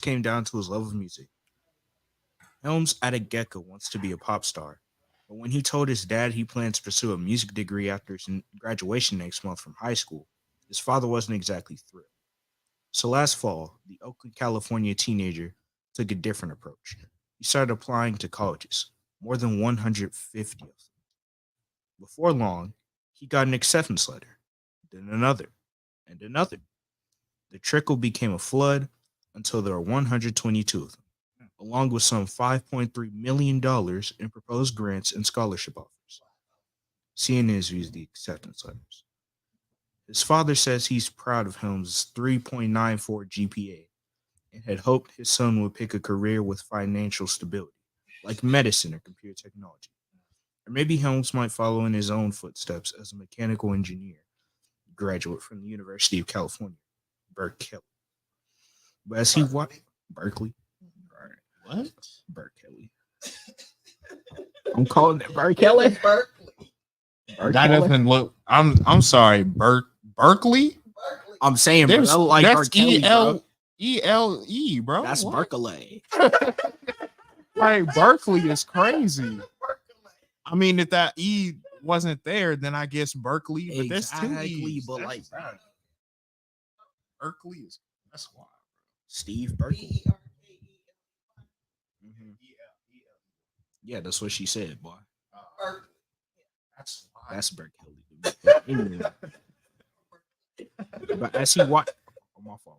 came down to his love of music. Helms Adegeka wants to be a pop star, but when he told his dad he planned to pursue a music degree after his graduation next month from high school, his father wasn't exactly thrilled. So last fall, the Oakland, California teenager took a different approach. He started applying to colleges, more than 150 of them. Before long, he got an acceptance letter, then another, and another. The trickle became a flood until there were 122 of them, along with some $5.3 million in proposed grants and scholarship offers. CNN views the acceptance letters. His father says he's proud of Helms' 3.94 GPA and had hoped his son would pick a career with financial stability, like medicine or computer technology. Or maybe Helms might follow in his own footsteps as a mechanical engineer, graduate from the University of California, Berkeley. But as he watched Berkeley, What? Berkeley. I'm calling it Berkeley. That doesn't look. I'm sorry, Berkeley. I'm saying, bro, There's like that's Berkeley, bro. ELE, bro. That's What? Berkeley. Like Berkeley is crazy. I mean, if that E wasn't there, then I guess Berkeley. But there's two Exactly, E's. but That's like, bad. Berkeley is that's wild. Steve Berkeley. Mhm. Yeah, that's what she said, boy. That's wild. That's Berkeley. Anyway, but as he watched, oh, my fault.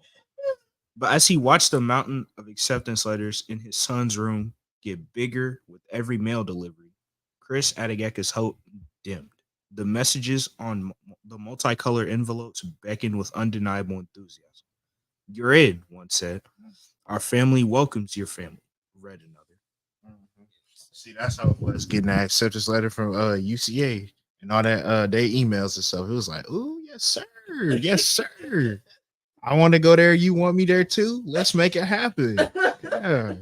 But as he watched the mountain of acceptance letters in his son's room get bigger with every mail delivery, Chris Adegeka's hope dimmed. The messages on the multicolored envelopes beckoned with undeniable enthusiasm. "You're in," one said. "Our family welcomes your family," read another. Mhm. See, that's how it was getting that acceptance letter from UCA and all that their emails and stuff. It was like, "Ooh, yes, sir. Yes, sir. I want to go there. You want me there too? Let's make it happen." Yeah.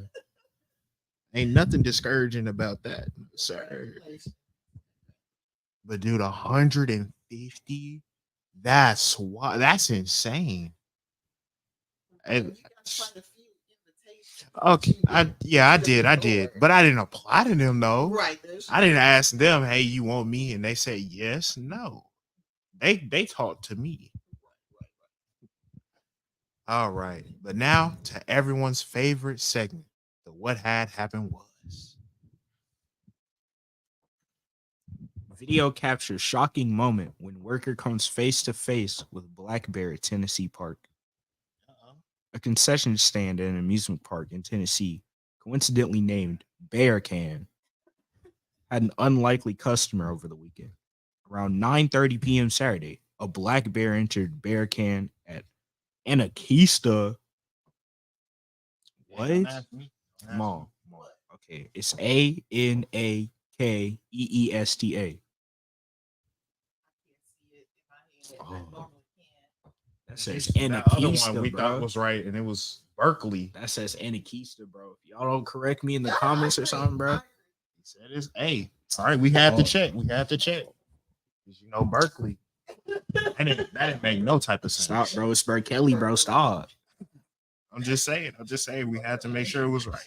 Ain't nothing discouraging about that, sir. But dude, 150, that's why that's insane. And- okay, I did, but I didn't apply to them though. I didn't ask them, "Hey, you want me?" And they say yes. No, they talked to me. All right, but now to everyone's favorite segment, the what had happened was. Video captures shocking moment when worker comes face to face with black bear at Tennessee Park. A concession stand at an amusement park in Tennessee, coincidentally named Bear Can, had an unlikely customer over the weekend. Around 9:30 p.m. Saturday, a black bear entered Bear Can at Anakista. What? Mall. Okay, it's Anakeesta. Oh, that says That other one Anakista, we thought bro. was right, and it was Berkeley. That says Anakista, bro. If y'all don't correct me in the comments or something, bro. He said it's A. All right, we have to Oh. check. We have to check. Because you know Berkeley. That didn't make no type of sense. Stop, bro. It's Berkeley, bro. Stop. I'm just saying. We had to make sure it was right.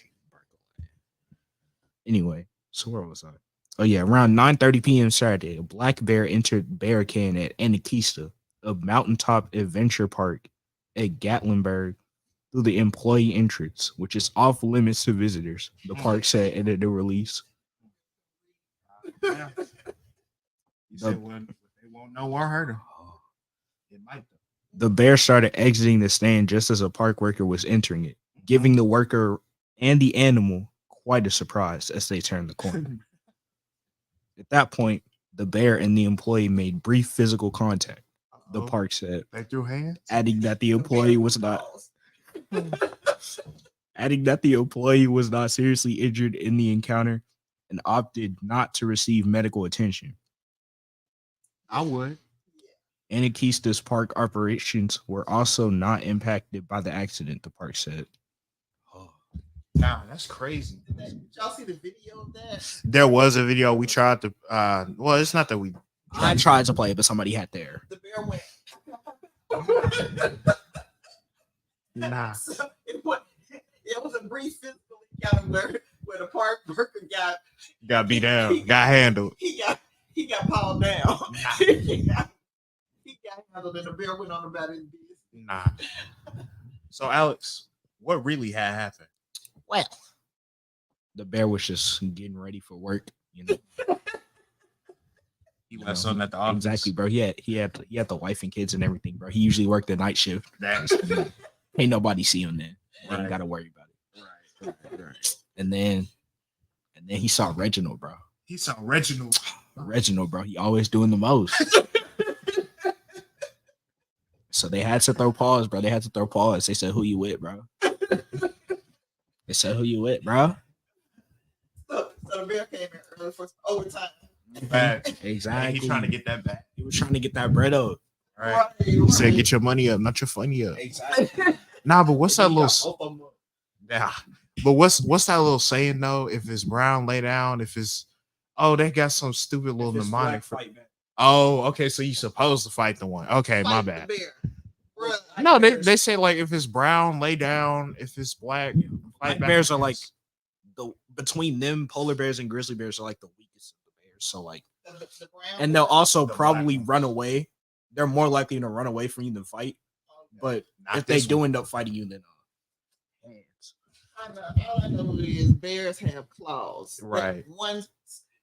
Anyway, so where was I? Oh yeah, around 9:30 p.m. Saturday, a black bear entered Bear Can at Anakista, a mountaintop adventure park at Gatlinburg, through the employee entrance, which is off limits to visitors. The park said in the release. Yeah. You said they won't know or heard him. It might. The bear started exiting the stand just as a park worker was entering it, giving the worker and the animal quite a surprise as they turned the corner. At that point, the bear and the employee made brief physical contact, the park said, They threw hands. adding that the employee was not seriously injured in the encounter and opted not to receive medical attention. I would. Anakista's park operations were also not impacted by the accident, the park said. Nah, that's crazy. Did y'all see the video of that? There was a video we tried to. Well, it's not that we. I tried to play it, but somebody had there. The bear went. Nah. So it went. brief physical encounter where the park worker got beat down, got handled. he got pawned down. Nah. he got handled, and the bear went on about his business. Nah. So Alex, what really had happened? Well, the bear was just getting ready for work. You know, He left something at the office. exactly, bro. He had the wife and kids and everything, bro. He usually worked the night shift. That's Ain't nobody see him then. Ain't Right. got to worry about it. right. And then he saw Reginald, bro. He saw Reginald. Reginald, bro. He always doing the most. So they had to throw pause, bro. They had to throw pause. They said, "Who you with, bro?" They said, "Who you with, bro?" So the bear came in early for overtime. Back. Exactly. He trying to get that back. He was trying to get that bread up. Right. He said, "Get your money up, not your funny up." Exactly. Nah, but what's that He little? got both of 'em up. Yeah. But what's that little saying though? If it's brown, lay down. If it's they got some stupid little If it's mnemonic black, for. fight back. Oh, okay. So you supposed to fight the one. Okay, my Fight the bad. bear. Bruh. No, they say like if it's brown, lay down. If it's black, Black fight back. bears are like between them, polar bears and grizzly bears are like the weakest of the bears. So like, The brown and they'll also The probably black run away. They're more likely to run away from you than fight. But Not if they this do one. end up fighting you, then hands. all I know is bears have claws. Right. Ones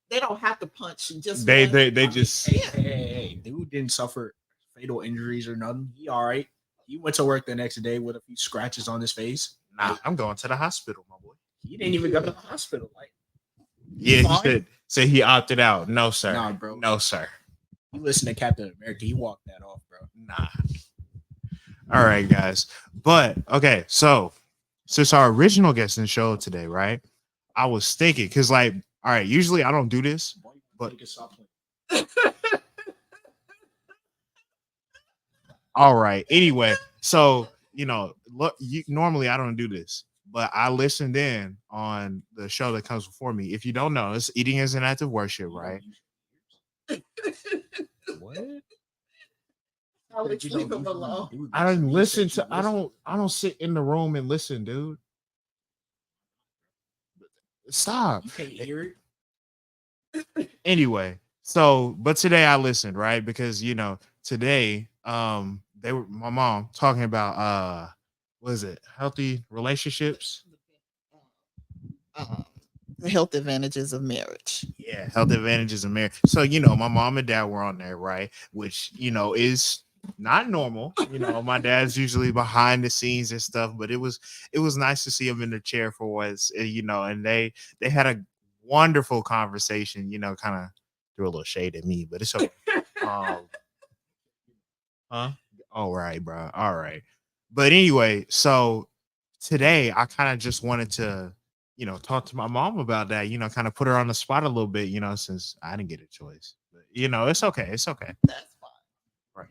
they don't have to punch you. Just They one- just Hey, dude didn't suffer fatal injuries or nothing. He all right. He went to work the next day with a few scratches on his face. nah. I'm going to the hospital, my boy. He didn't even go to the hospital. Like, Yeah, he fine? said he opted out. No, sir. Nah, bro. No, sir. you listen to Captain America, he walked that off, bro. Nah. All right, guys. But okay, so since our original guest in the show today, right? I was thinking because, like, all right, usually I don't do this, but Nigga, stop playing. all right. Anyway, so look, normally I don't do this, but I listened in on the show that comes before me. If you don't know, it's Eating is an Act of Worship, right? What? I would leave them alone. I don't listen to. I don't sit in the room and listen, dude. Stop. You can't hear it. Anyway, so but today I listened, right? Because today they were my mom talking about what is it? Healthy relationships. The health advantages of marriage. Yeah, health advantages of marriage. So my mom and dad were on there, right? Which is not normal. My dad's usually behind the scenes and stuff, but it was nice to see him in the chair for once, and they had a wonderful conversation, kind of threw a little shade at me, but it's okay. Huh? All right, bro. All right. But anyway, so today I kind of just wanted to, talk to my mom about that, kind of put her on the spot a little bit, since I didn't get a choice. But it's okay. It's okay. That's fine. Right.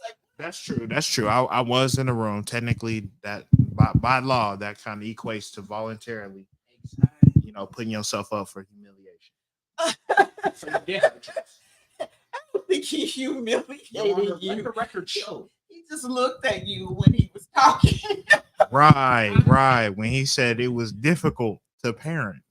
Like, That's true. That's true. I was in the room. Technically, that by law, that kind of equates to voluntarily, putting yourself up for humiliation. So you did have a choice. I don't think he humiliated you. The record show. He just looked at you when he was talking. Right. When he said it was difficult to parent,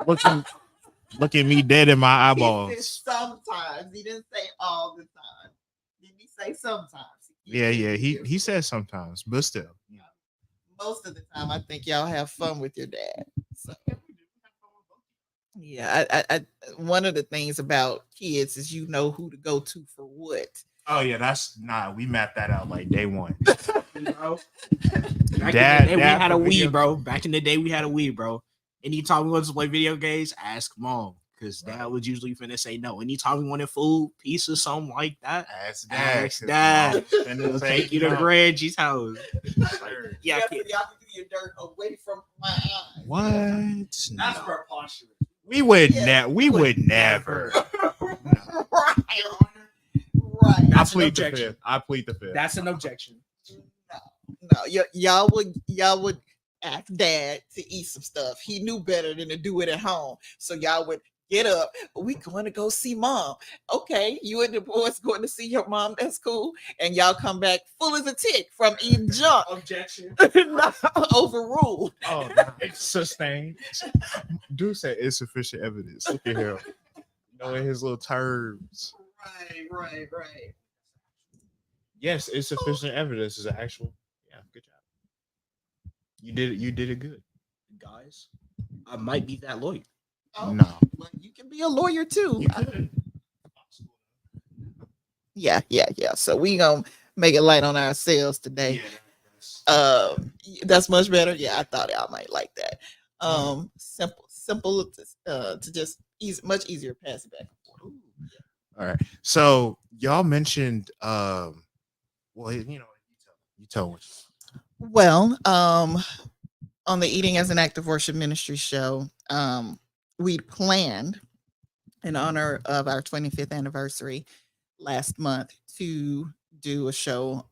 looking me dead in my He said eyeballs. sometimes. He didn't say all the time. Did he say sometimes? Yeah. He said sometimes, but still. Most of the time, I think y'all have fun with your dad. So. Yeah, I one of the things about kids is you know who to go to for what. Oh yeah, we mapped that out like day one. Back in the day, we had a Wii, bro. Back in the day, we had a Wii, bro. Anytime we wanted to play video games, ask mom, because dad would usually finna say no. Anytime we wanted food, pizza, something like that, Ask ask dad. dad. We'll take you to Reggie's house. Yeah, Y'all can do your dirt away from my eyes. What? that's No. preposterous. We would Yeah, we would never. Right. I That's an plead the objection. fifth. I plead the fifth. That's an objection. No, y'all would ask dad to eat some stuff. He knew better than to do it at home. So y'all would Get up. We going to go see mom. Okay, you and the boys going to see your mom. That's cool. And y'all come back full as a tick from eating junk. Objection. No, overruled. Oh, nah, it's sustained. Dude said insufficient evidence. Look at him. Knowing his little terms. Right. Yes, insufficient evidence is an actual. Yeah, good job. You did it. You did it good. Guys, I might be that lawyer. Oh, No, well, you can be a lawyer too. you could. Yeah. So we gonna make it light on ourselves today. That's much better. Yeah, I thought I might like that. Simple to just easy, much easier to pass it back and forth. All right. So y'all mentioned well, you tell me. Well, on the Eating as an Act of Worship Ministry show, we planned in honor of our 25th anniversary last month to do a show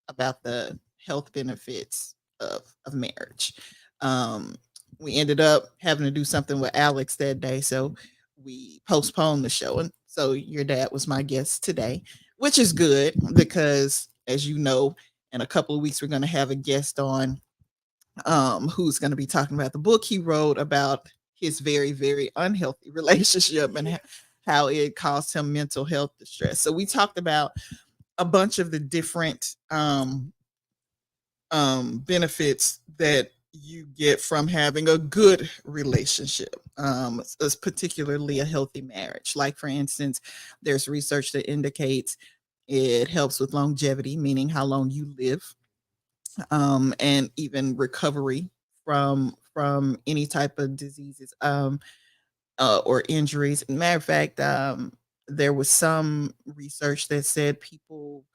about the health benefits of marriage. Um, we ended up having to do something with Alex that day, so we postponed the show. And so your dad was my guest today, which is good because, as you know, in a couple of weeks we're going to have a guest on who's going to be talking about the book he wrote about his very, very unhealthy relationship and how it caused him mental health distress. So we talked about a bunch of the different benefits that you get from having a good relationship, particularly a healthy marriage. Like, for instance, there's research that indicates it helps with longevity, meaning how long you live, and even recovery from any type of diseases or injuries. Matter of fact, there was some research that said people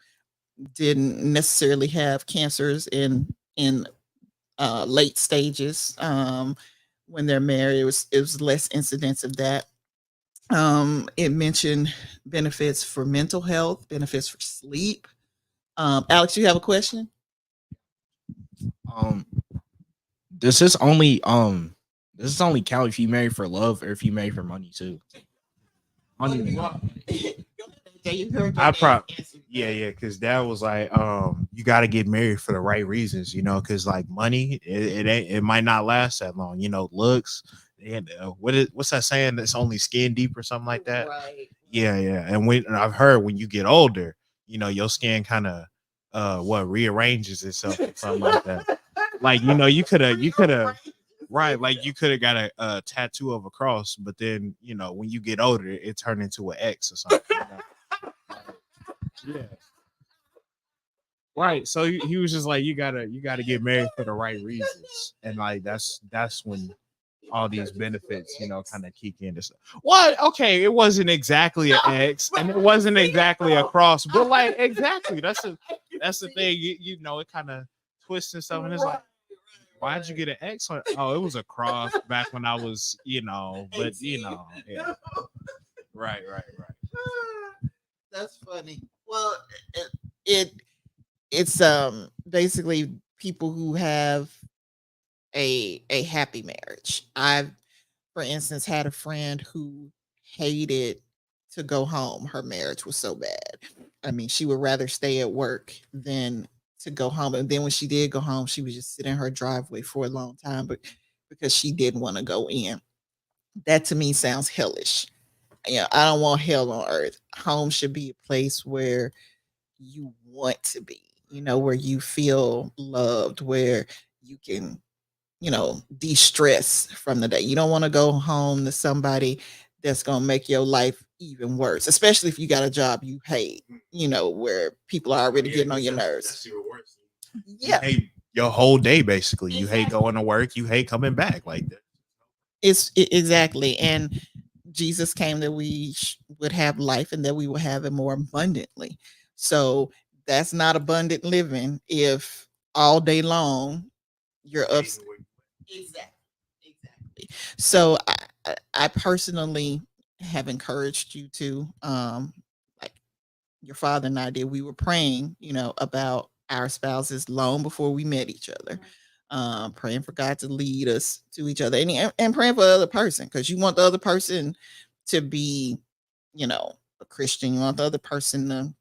didn't necessarily have cancers in late stages when they're married. It was less incidence of that. It mentioned benefits for mental health, benefits for sleep. Alex, you have a question? Um, does this only count if you marry for love or if you marry for money too? Money. I probably yeah, because dad was like, you got to get married for the right reasons, because like money, it might not last that long, looks. And what's that saying? That's only skin deep or something like that. Right. Yeah, and I've heard when you get older, your skin kind of what rearranges itself or something like that. Like you could have right, like you could have got a tattoo of a cross, but then when you get older, it turned into an X or something. Yeah. Right. So he was just like, you gotta get married for the right reasons. And like that's when all these benefits, kind of kick in. What? Okay, it wasn't exactly an X and it wasn't exactly a cross, but like exactly. That's the thing. It kind of twists and stuff. And it's like, why'd you get an X on? Oh, it was a cross back when I was, but yeah. Right. That's funny. Well, it it's basically people who have a happy marriage. I've, for instance, had a friend who hated to go home. Her marriage was so bad. I mean, she would rather stay at work than to go home. And then when she did go home, she would just sit in her driveway for a long time, but because she didn't want to go in. That to me sounds hellish. I don't want hell on earth. Home should be a place where you want to be, where you feel loved, where you can, de-stress from the day. You don't want to go home to somebody that's going to make your life even worse, especially if you got a job you hate, where people are already getting on your nerves. Yeah, Hate your whole day basically. You hate going to work. You hate coming back like that. exactly. And Jesus came that we would have life and that we would have it more abundantly. So that's not abundant living if all day long you're up. Exactly. So I personally have encouraged you to, like your father and I did. We were praying, about our spouses long before we met each other. Praying for God to lead us to each other, and praying for the other person, because you want the other person to be, a Christian. You want the other person to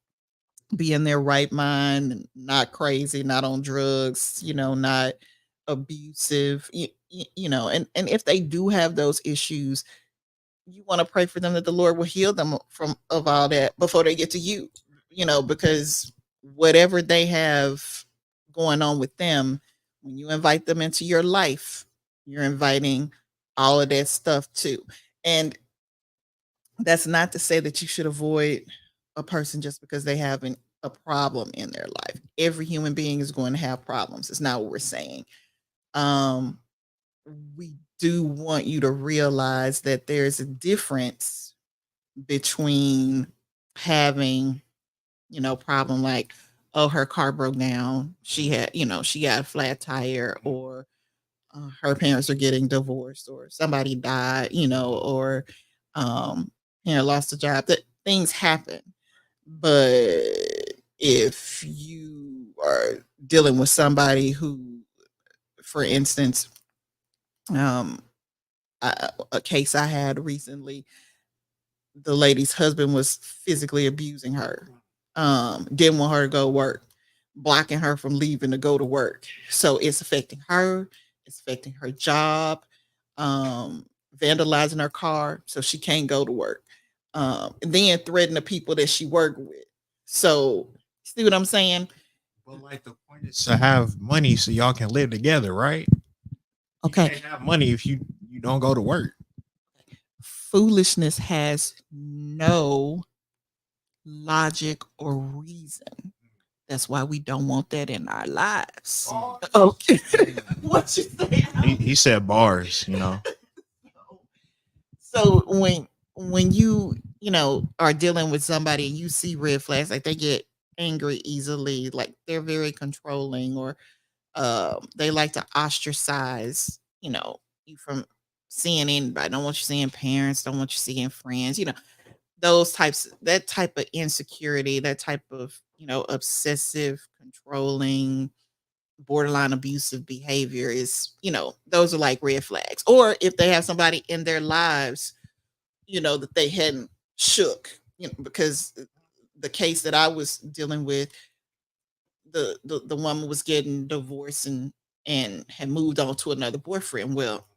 be in their right mind, and not crazy, not on drugs, not abusive, and if they do have those issues, you want to pray for them that the Lord will heal them from of all that before they get to you, because whatever they have going on with them, when you invite them into your life, you're inviting all of that stuff too. And that's not to say that you should avoid a person just because they have a problem in their life. Every human being is going to have problems. It's not what we're saying. Um, we do want you to realize that there's a difference between having, problem like, oh, her car broke down. She got a flat tire, or her parents are getting divorced, or somebody died, or um, lost a job. That things happen. But if you are dealing with somebody who, for instance, um, a case I had recently, the lady's husband was physically abusing her, didn't want her to go to work, blocking her from leaving to go to work. So it's affecting her, it's affecting her job, um, vandalizing her car so she can't go to work, and then threatening the people that she worked with. So, see what I'm saying? But like the point is to have money so y'all can live together, right? You Okay. can't have money if you don't go to work. Foolishness has no logic or reason. That's why we don't want that in our lives. Okay. What you say? He said bars, you know. So when you are dealing with somebody and you see red flags, like they get angry easily, like they're very controlling, or they like to ostracize, you from seeing anybody. Don't want you seeing parents, don't want you seeing friends, that type of insecurity, that type of, obsessive, controlling, borderline abusive behavior is, those are like red flags. Or if they have somebody in their lives, that they hadn't shook, because the case that I was dealing with, the woman was getting divorced, and had moved on to another boyfriend. Well,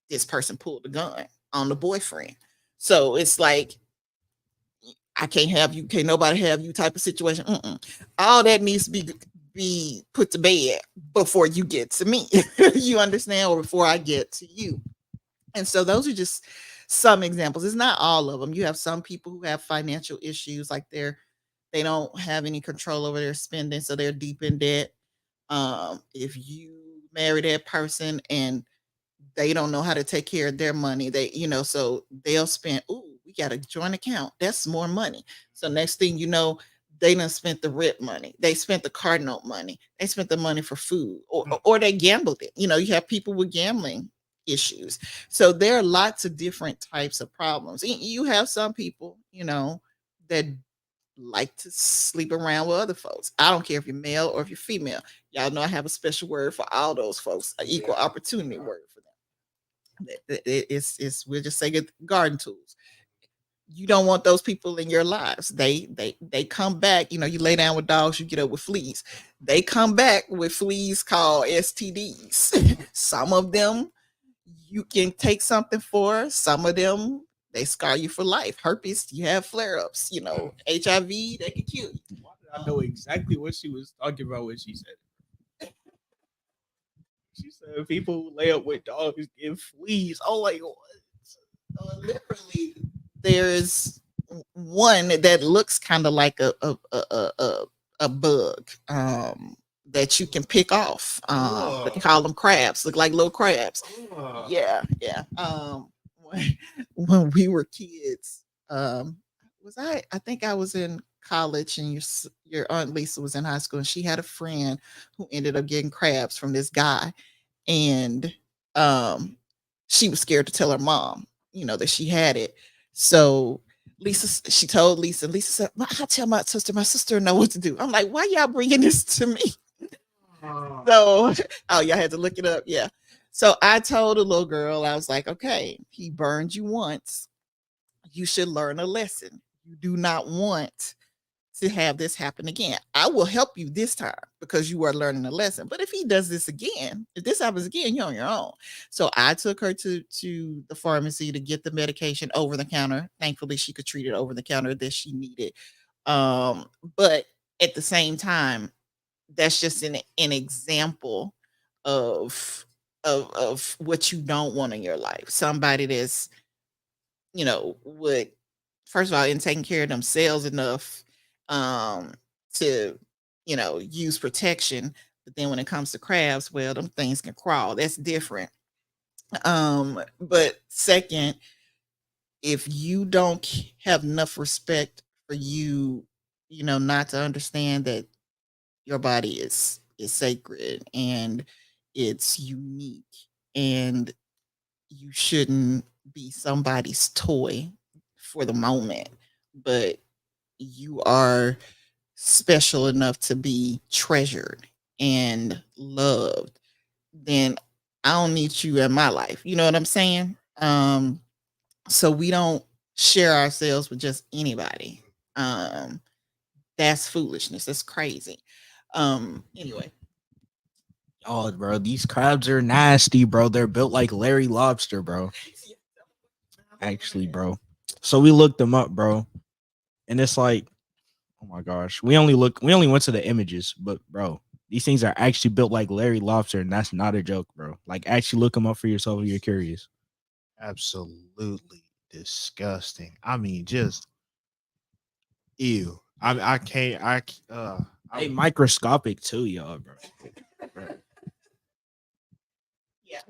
this person pulled the gun on the boyfriend. So it's like, I can't have you, can't nobody have you type of situation. Mm-mm. All that needs to be put to bed before you get to me. You understand? Or before I get to you. And so those are just some examples. It's not all of them. You have some people who have financial issues, like they don't have any control over their spending, so they're deep in debt. If you marry that person and they don't know how to take care of their money, so they'll spend, ooh, we got a joint account. That's more money. So next thing you know, they done spent the rent money. They spent the car note money. They spent the money for food, or they gambled it. You have people with gambling issues. So there are lots of different types of problems. You have some people, that like to sleep around with other folks. I don't care if you're male or if you're female. Y'all know I have a special word for all those folks, an equal opportunity word for them. It's we'll just say it, garden tools. You don't want those people in your lives. They come back. You lay down with dogs, you get up with fleas. They come back with fleas called STDs. Some of them you can take something for. Some of them they scar you for life. Herpes, you have flare ups. HIV, they can kill you. Why did I know exactly what she was talking about when she said it? She said people who lay up with dogs get fleas. Oh, like what? Literally, there's one that looks kind of like a bug, that you can pick off. They call them crabs. Look like little crabs. Yeah, yeah. When we were kids, was I think I was in college, and your aunt Lisa was in high school, and she had a friend who ended up getting crabs from this guy, and um, she was scared to tell her mom, that she had it. So she told Lisa. Lisa said, "I tell my sister. My sister know what to do." I'm like, "Why y'all bringing this to me?" So, oh, y'all had to look it up. Yeah. So I told the little girl, I was like, okay, he burned you once. You should learn a lesson. You do not want to have this happen again. I will help you this time because you are learning a lesson. But if he does this again, if this happens again, you're on your own. So I took her to the pharmacy to get the medication over the counter. Thankfully, she could treat it over the counter that she needed. But at the same time, that's just an example of of what you don't want in your life. Somebody that's, would first of all, in taking care of themselves enough um to, use protection. But then when it comes to crabs, well, them things can crawl. That's different. But second, if you don't have enough respect for you, not to understand that your body is sacred and it's unique, and you shouldn't be somebody's toy for the moment, but you are special enough to be treasured and loved, then I don't need you in my life. You know what I'm saying? So we don't share ourselves with just anybody. Um, that's foolishness. That's crazy. Anyway. Oh, bro, these crabs are nasty, bro. They're built like Larry Lobster, bro. Actually, bro. So we looked them up, bro, and it's like, oh my gosh, we only went to the images, but bro, these things are actually built like Larry Lobster, and that's not a joke, bro. Like, actually look them up for yourself if you're curious. Absolutely disgusting. I mean, just ew. I can't. They microscopic too, y'all, bro. Yeah,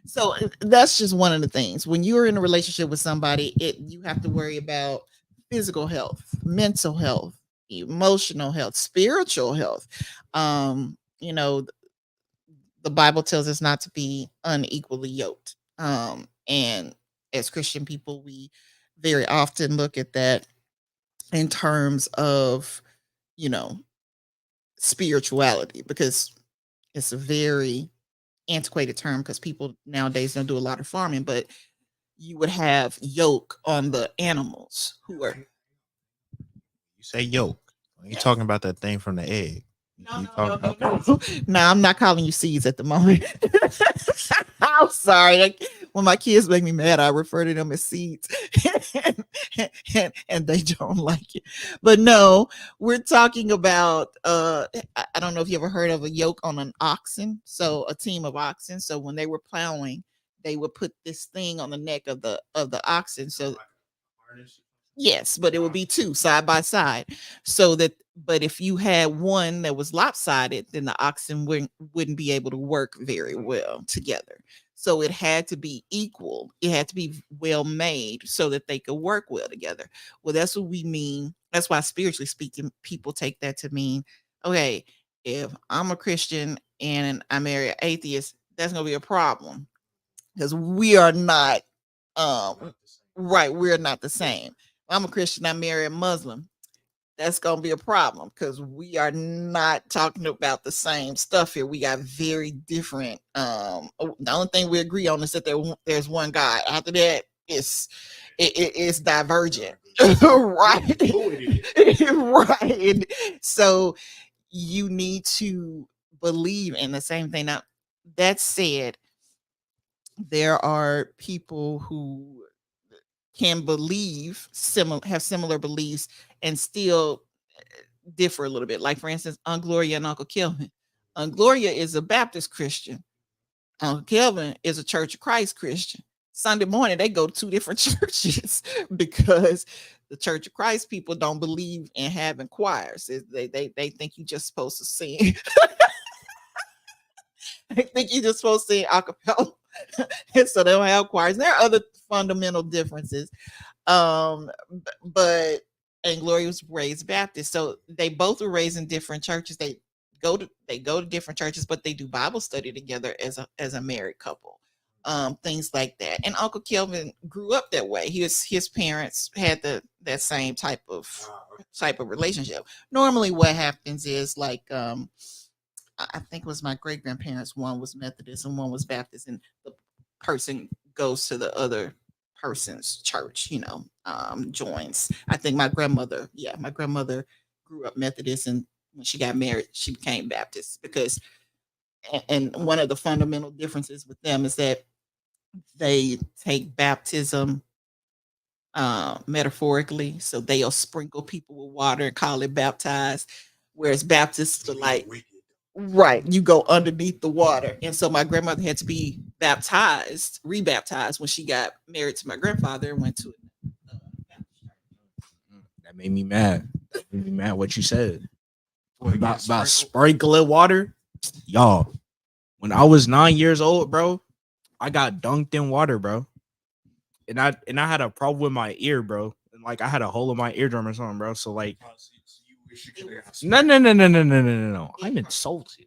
so that's just one of the things. When you're in a relationship with somebody, you have to worry about physical health, mental health, emotional health, spiritual health. You know, the Bible tells us not to be unequally yoked. And as Christian people, we very often look at that in terms of, you know, spirituality, because it's a very antiquated term, because people nowadays don't do a lot of farming, but you would have yoke on the animals who are. You say yolk. You Yes. talking about that thing from the egg? No, You no, talking no, about no, no. No, I'm not calling you seeds at the moment. I'm sorry. Like, when my kids make me mad, I refer to them as seeds, and they don't like it. But no, we're talking about. I don't know if you ever heard of a yoke on an oxen. So a team of oxen. So when they were plowing, they would put this thing on the neck of the oxen. So yes, but it would be two side by side. So that, but if you had one that was lopsided, then the oxen wouldn't be able to work very well together. So it had to be equal. It had to be well made so that they could work well together. Well, that's what we mean. That's why, spiritually speaking, people take that to mean, okay, if I'm a Christian and I marry an atheist, that's gonna be a problem, because we are not right, we're not the same. I'm a Christian, I marry a Muslim, that's gonna be a problem, because we are not talking about the same stuff here. We got very different. The only thing we agree on is that there's one God. After that, it's divergent, right? Right. So you need to believe in the same thing. Now, that said, there are people who can have similar beliefs and still differ a little bit. Like, for instance, Aunt Gloria and Uncle Kelvin. Aunt Gloria is a Baptist Christian. Uncle Kelvin is a Church of Christ Christian. Sunday morning, they go to two different churches because the Church of Christ people don't believe in having choirs. They think you're just supposed to sing. They think you're just supposed to sing a cappella. And so they don't have choirs. There are other fundamental differences. But and Gloria was raised Baptist, so they both were raised in different churches. They go to different churches, but they do Bible study together as a married couple. Things like that. And Uncle Kelvin grew up that way. His parents had that same type of relationship. Normally, what happens is, like, I think it was my great grandparents. One was Methodist and one was Baptist, and the person goes to the other person's church. Joins. I think my grandmother. Yeah, my grandmother grew up Methodist, and when she got married, she became Baptist because. And one of the fundamental differences with them is that they take baptism metaphorically. So they'll sprinkle people with water and call it baptized. Whereas Baptists are like, right, you go underneath the water. And so my grandmother had to be baptized, rebaptized when she got married to my grandfather and went to That made me mad. That made me mad what you said Boy, about sprinkling water. Y'all, when I was 9 years old, bro, I got dunked in water, bro. And I had a problem with my ear, bro. And like I had a hole in my eardrum or something, bro. So like you wish you could have no. I'm insulted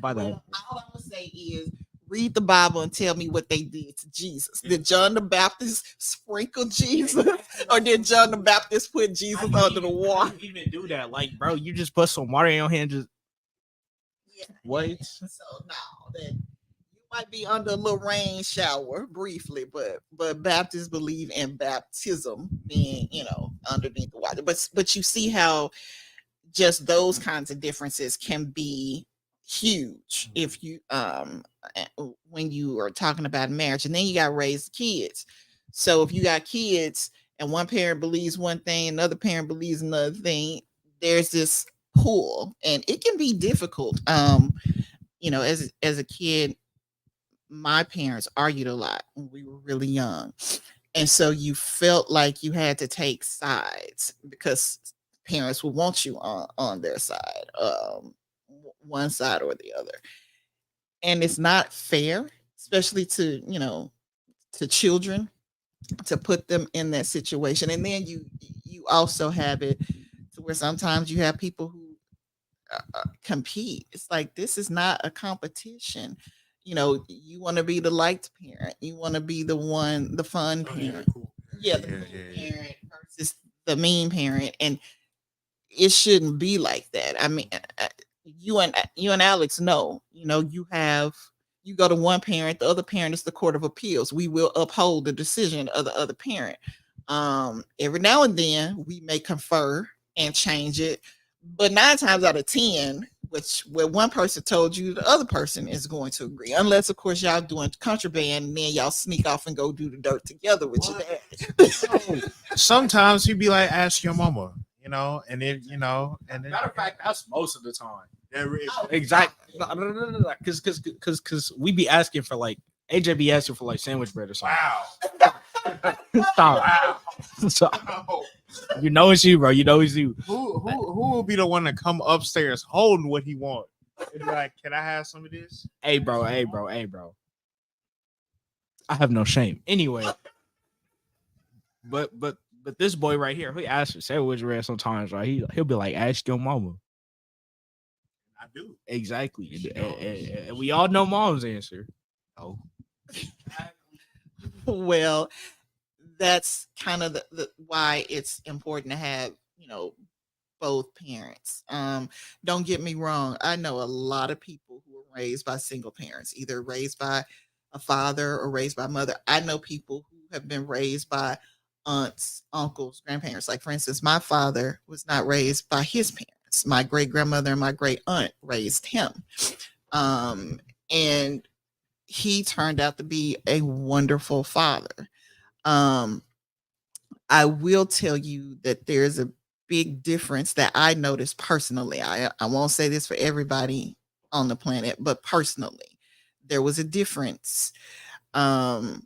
by that. Well, all I'm gonna say is read the Bible and tell me what they did to Jesus. Did John the Baptist sprinkle Jesus, or did John the Baptist put Jesus under the water? You even do that, like, bro. You just put some water in your hand, just Yeah. what? So no, that you might be under a little rain shower briefly, but Baptists believe in baptism being underneath the water. But you see how just those kinds of differences can be huge if you when you are talking about marriage, and then you got raised kids. So if you got kids and one parent believes one thing, another parent believes another thing, there's this pull, and it can be difficult. As a kid, my parents argued a lot when we were really young, and so you felt like you had to take sides because parents will want you on their side, one side or the other, and it's not fair, especially to children, to put them in that situation. And then you also have it to where sometimes you have people who compete. It's like this is not a competition. You want to be the liked parent. You want to be the one, the fun parent. cool. Yeah, the cool parent versus the mean parent, and it shouldn't be like that. I mean, you and Alex know. You go to one parent, the other parent is the court of appeals. We will uphold the decision of the other parent. Every now and then we may confer and change it, but 9 times out of 10, where one person told you, the other person is going to agree, unless of course y'all doing contraband and then y'all sneak off and go do the dirt together with your dad. Sometimes he'd be like, ask your mama, and then Matter of fact, that's most of the time. Oh, Exactly. No. Because we be asking for like AJ be asking for like sandwich bread or something. wow. Stop. Wow. Stop. You know it's you, bro. You know it's you. Who will be the one to come upstairs holding what he wants? And be like, can I have some of this? Hey, bro. I have no shame. Anyway, but this boy right here, he asks for sandwich bread sometimes, right? He'll be like, ask your mama. I do. Exactly. And we all know mom's answer. Oh. Well, that's kind of the why it's important to have both parents. Don't get me wrong, I know a lot of people who were raised by single parents, either raised by a father or raised by a mother. I know people who have been raised by aunts, uncles, grandparents. Like, for instance, my father was not raised by his parents. My great grandmother and my great aunt raised him, and he turned out to be a wonderful father. um I will tell you that there's a big difference that I noticed personally. I won't say this for everybody on the planet, but personally, there was a difference um,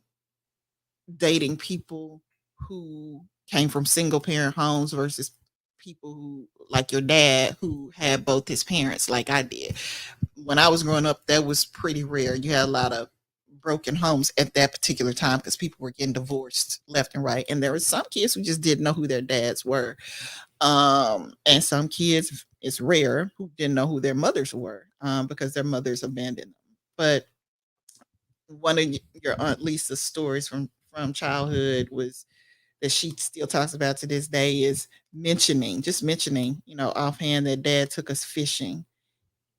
dating people who came from single parent homes versus people who, like your dad, who had both his parents, like I did. When I was growing up, that was pretty rare. You had a lot of broken homes at that particular time because people were getting divorced left and right, and there were some kids who just didn't know who their dads were, and some kids, it's rare, who didn't know who their mothers were, because their mothers abandoned them. But one of your aunt Lisa's stories from childhood was that she still talks about to this day is mentioning, just mentioning, offhand, that dad took us fishing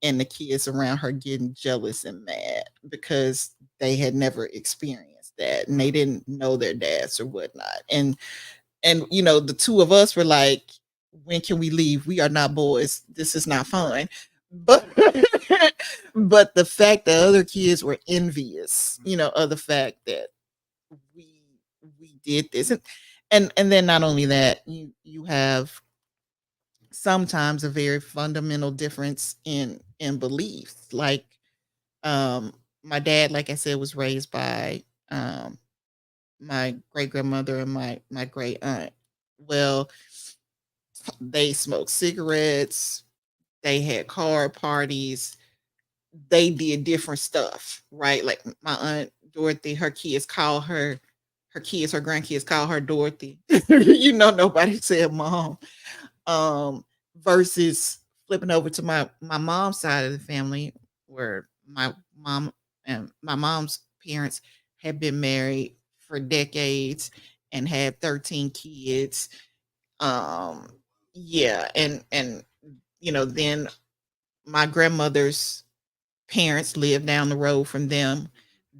and the kids around her getting jealous and mad because they had never experienced that and they didn't know their dads or whatnot. And the two of us were like, when can we leave? We are not boys. This is not fun. But but the fact that other kids were envious, of the fact that we we did this. And then not only that, you have sometimes a very fundamental difference in beliefs. Like my dad, like I said, was raised by my great grandmother and my great aunt. Well, they smoked cigarettes, they had card parties, they did different stuff, right? Like my aunt Dorothy, her grandkids call her Dorothy. Nobody said mom. Um, versus flipping over to my mom's side of the family, where mom my mom's parents had been married for decades and had 13 kids. Um, yeah, and then my grandmother's parents lived down the road from them.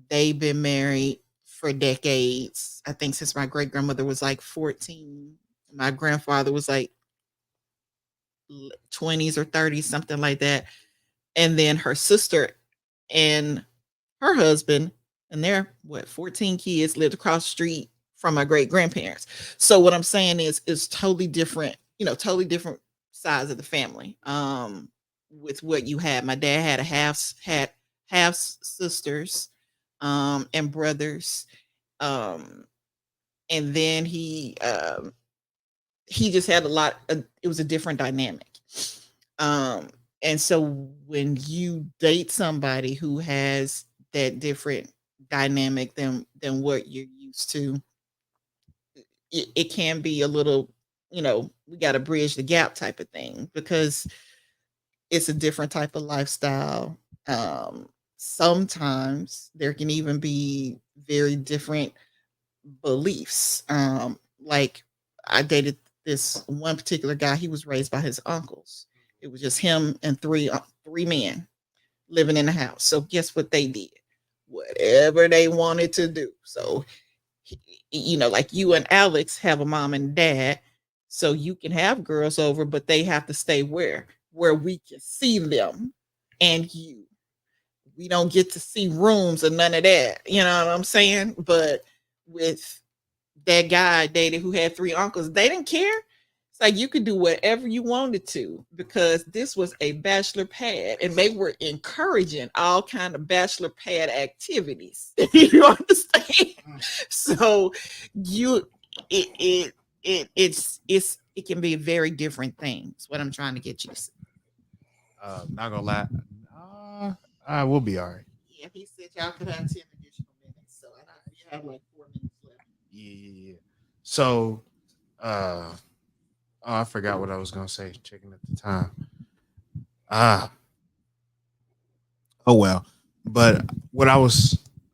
They've been married for decades. I think since my great grandmother was like 14. My grandfather was like 20s or 30s, something like that. And then her sister and her husband and their 14 kids lived across the street from my great grandparents. So what I'm saying is totally different, totally different sides of the family. With what you had. My dad had half sisters and brothers. Um and then he just had a lot it was a different dynamic. Um, and so when you date somebody who has that different dynamic than what you're used to, it can be a little, we got to bridge the gap type of thing because it's a different type of lifestyle. Sometimes there can even be very different beliefs. Like I dated this one particular guy. He was raised by his uncles. It was just him and three men living in the house. So guess what they did? Whatever they wanted to do. So like you and Alex have a mom and dad, so you can have girls over, but they have to stay where we can see them and you. We don't get to see rooms or none of that. You know what I'm saying? But with that guy I dated who had three uncles, they didn't care. It's like you could do whatever you wanted to because this was a bachelor pad and they were encouraging all kind of bachelor pad activities. You understand? So you it it it can be very different things. What I'm trying to get you to see. Not gonna lie. We'll be all right. Yeah, he said y'all could have 10 additional minutes. So you have like 4 minutes left. Yeah, yeah, yeah. So, uh, oh, I forgot what I was gonna say. Checking at the time. Ah, oh well. But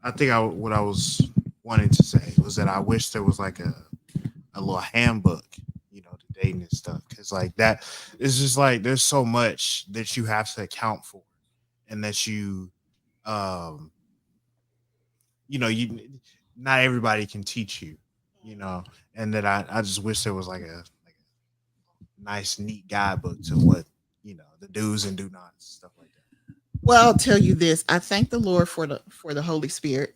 I think what I was wanting to say was that I wish there was like a little handbook, to dating and stuff, because like that, it's just like there's so much that you have to account for, and that um, you not everybody can teach you, and that I just wish there was like a nice neat guidebook to what the do's and do nots, stuff like that. Well, I'll tell you this. I thank the Lord for the Holy Spirit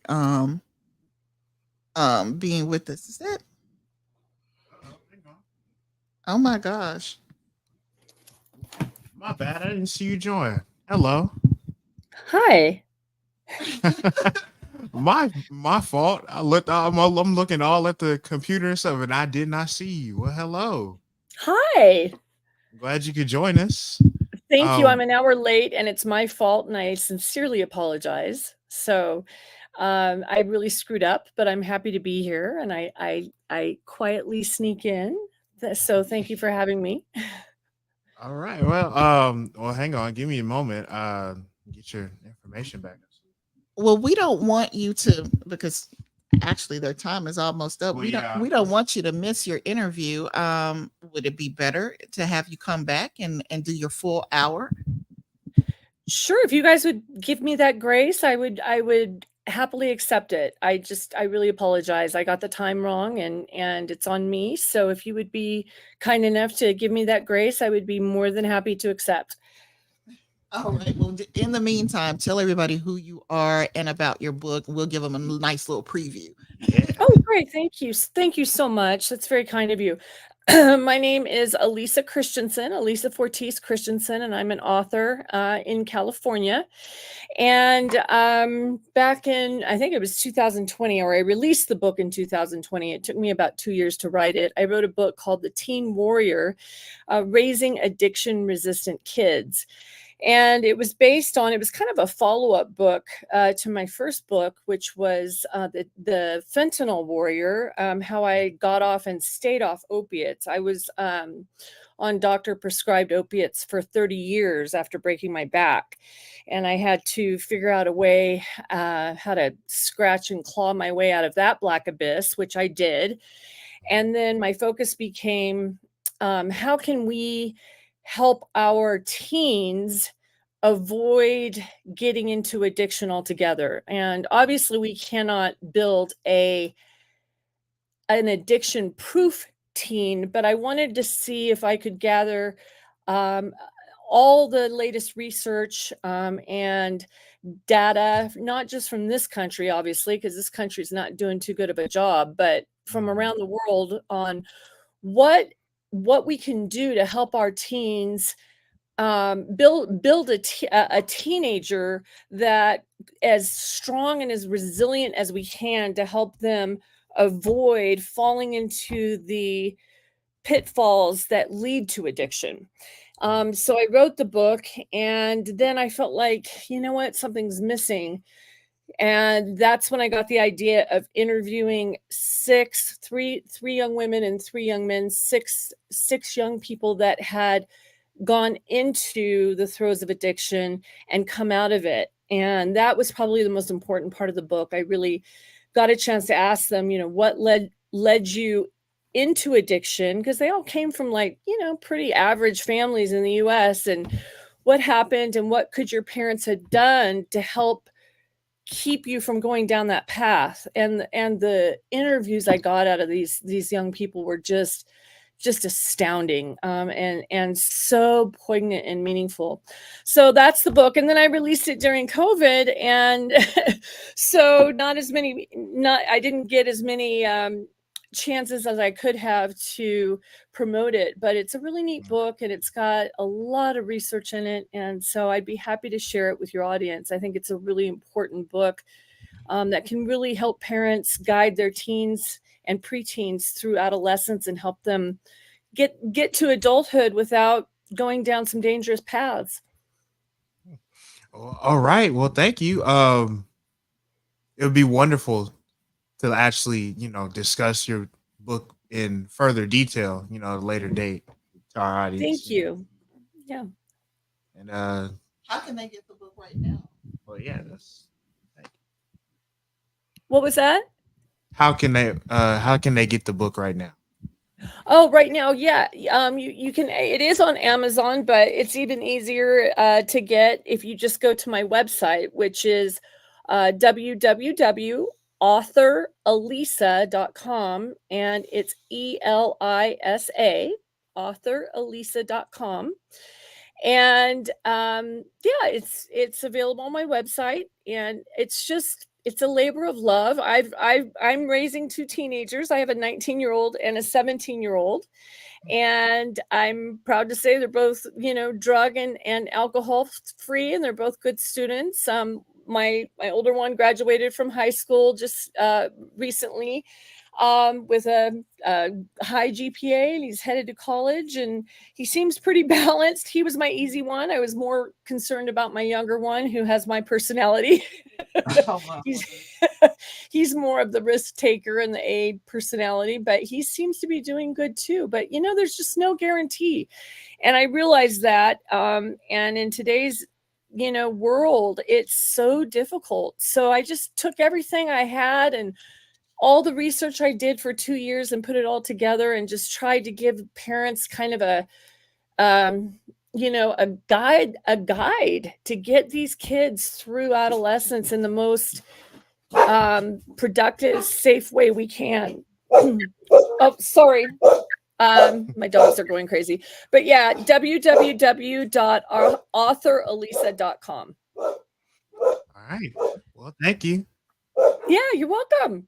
being with us. Is that Hang on. oh my gosh. My bad, I didn't see you join. Hello. Hi. My fault. I'm looking all at the computer and stuff, and I did not see you. Well, hello. Hi. Glad you could join us. Thank you. I'm Um, an hour late and it's my fault and I sincerely apologize. So I really screwed up, but I'm happy to be here and I quietly sneak in. So thank you for having me. all right. Well, hang on. Give me a moment. Get your information back. Well, we don't want you to because actually their time is almost up. Well, We don't yeah. we don't want you to miss your interview. Would it be better to have you come back and do your full hour? Sure, if you guys would give me that grace, I would happily accept it. I really apologize. I got the time wrong and it's on me. So if you would be kind enough to give me that grace, I would be more than happy to accept. All right. Well, in the meantime, tell everybody who you are and about your book. We'll give them a nice little preview. Yeah. Oh, great. Thank you. Thank you so much. That's very kind of you. My name is Elisa Christensen, Elisa Fortis Christensen, and I'm an author in California. And back in, I think it was 2020, or I released the book in 2020. It took me about 2 years to write it. I wrote a book called The Teen Warrior, Raising Addiction-Resistant Kids. And it was kind of a follow-up book to my first book, which was the Fentanyl Warrior, how I got off and stayed off opiates. I was on doctor-prescribed opiates for 30 years after breaking my back. And I had to figure out a way how to scratch and claw my way out of that black abyss, which I did. And then my focus became, how can we help our teens avoid getting into addiction altogether? And obviously we cannot build an addiction proof teen, but I wanted to see if I could gather um, all the latest research and data, not just from this country, obviously, because this country is not doing too good of a job, but from around the world on what we can do to help our teens build a teenager that as strong and as resilient as we can to help them avoid falling into the pitfalls that lead to addiction. So I wrote the book, and then I felt like, you know what, something's missing. And that's when I got the idea of interviewing three young women and 3 young men, six young people that had gone into the throes of addiction and come out of it. And that was probably the most important part of the book. I really got a chance to ask them, what led you into addiction, because they all came from pretty average families in the US, and what happened and what could your parents have done to help keep you from going down that path. And the interviews I got out of these young people were just astounding, and so poignant and meaningful. So that's the book. And then I released it during COVID, and so I didn't get as many chances as I could have to promote it, but it's a really neat book and it's got a lot of research in it. And so I'd be happy to share it with your audience. I think it's a really important book that can really help parents guide their teens and preteens through adolescence and help them get to adulthood without going down some dangerous paths. All right. Well, thank you. It would be wonderful to actually, discuss your book in further detail, at a later date to our audience. Thank you. Yeah. And How can they get the book right now? well, yeah, that's What was that? how can they get the book right now? Oh, right now, yeah. You can. It is on Amazon, but it's even easier to get if you just go to my website, which is www.authorelisa.com, and it's ELISA, authorelisa.com. And yeah, it's available on my website, and it's a labor of love. I'm raising 2 teenagers. I have a 19-year-old and a 17-year-old, and I'm proud to say they're both, drug and alcohol free, and they're both good students. My older one graduated from high school just recently with a high GPA, and he's headed to college, and he seems pretty balanced. He was my easy one. I was more concerned about my younger one, who has my personality. Oh, wow. He's more of the risk taker and the A personality, but he seems to be doing good too. But there's just no guarantee, and I realize that. And in today's world, it's so difficult. So I just took everything I had and all the research I did for 2 years and put it all together and just tried to give parents kind of a guide to get these kids through adolescence in the most productive, safe way we can. Oh, sorry. My dogs are going crazy. But yeah, www.authoralisa.com. All right. Well, thank you. Yeah, you're welcome.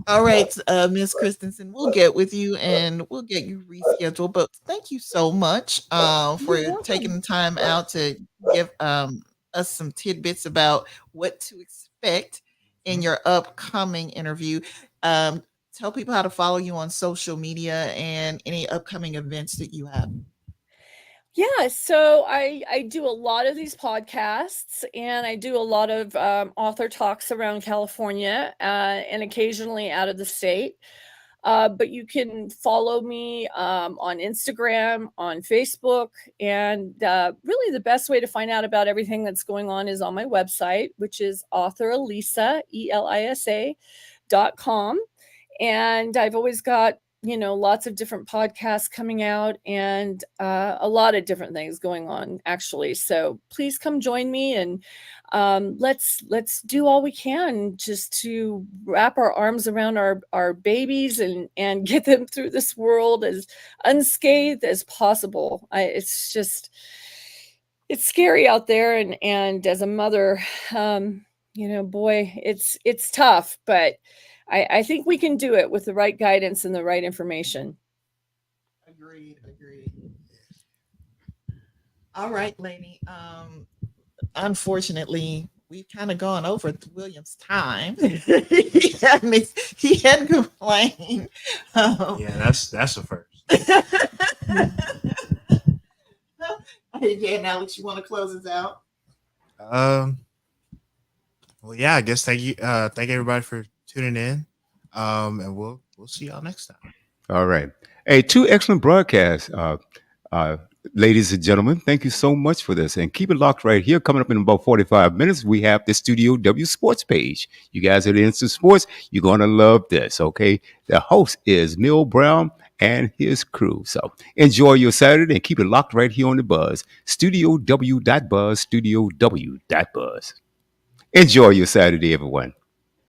All right, Miss Christensen, we'll get with you and we'll get you rescheduled. But thank you so much for You're taking welcome. the time out to give us some tidbits about what to expect in Mhm. your upcoming interview. Um, Tell people how to follow you on social media and any upcoming events that you have. Yeah, so I do a lot of these podcasts, and I do a lot of author talks around California, and occasionally out of the state. But you can follow me on Instagram, on Facebook, and really the best way to find out about everything that's going on is on my website, which is author Elisa, ELISA.com. And I've always got, lots of different podcasts coming out, and a lot of different things going on, actually. So please come join me, and let's do all we can just to wrap our arms around our babies and get them through this world as unscathed as possible. It's scary out there, and as a mother, boy, it's tough, but I think we can do it with the right guidance and the right information. Agreed, agreed. All right, lady. Unfortunately, we've kind of gone over William's time. He had complained. Yeah, that's a first. Yeah, now that you want to close us out. Um. Well, yeah. I guess thank you. Thank everybody for tuning in. And we'll see y'all next time. All right. Hey, two excellent broadcasts. Uh, Ladies and gentlemen, thank you so much for this. And keep it locked right here. Coming up in about 45 minutes, we have the Studio W Sports page. You guys are into sports, you're going to love this, okay? The host is Mill Brown and his crew. So enjoy your Saturday and keep it locked right here on the Buzz. Studio W.Buzz, Studio W.Buzz. Enjoy your Saturday, everyone.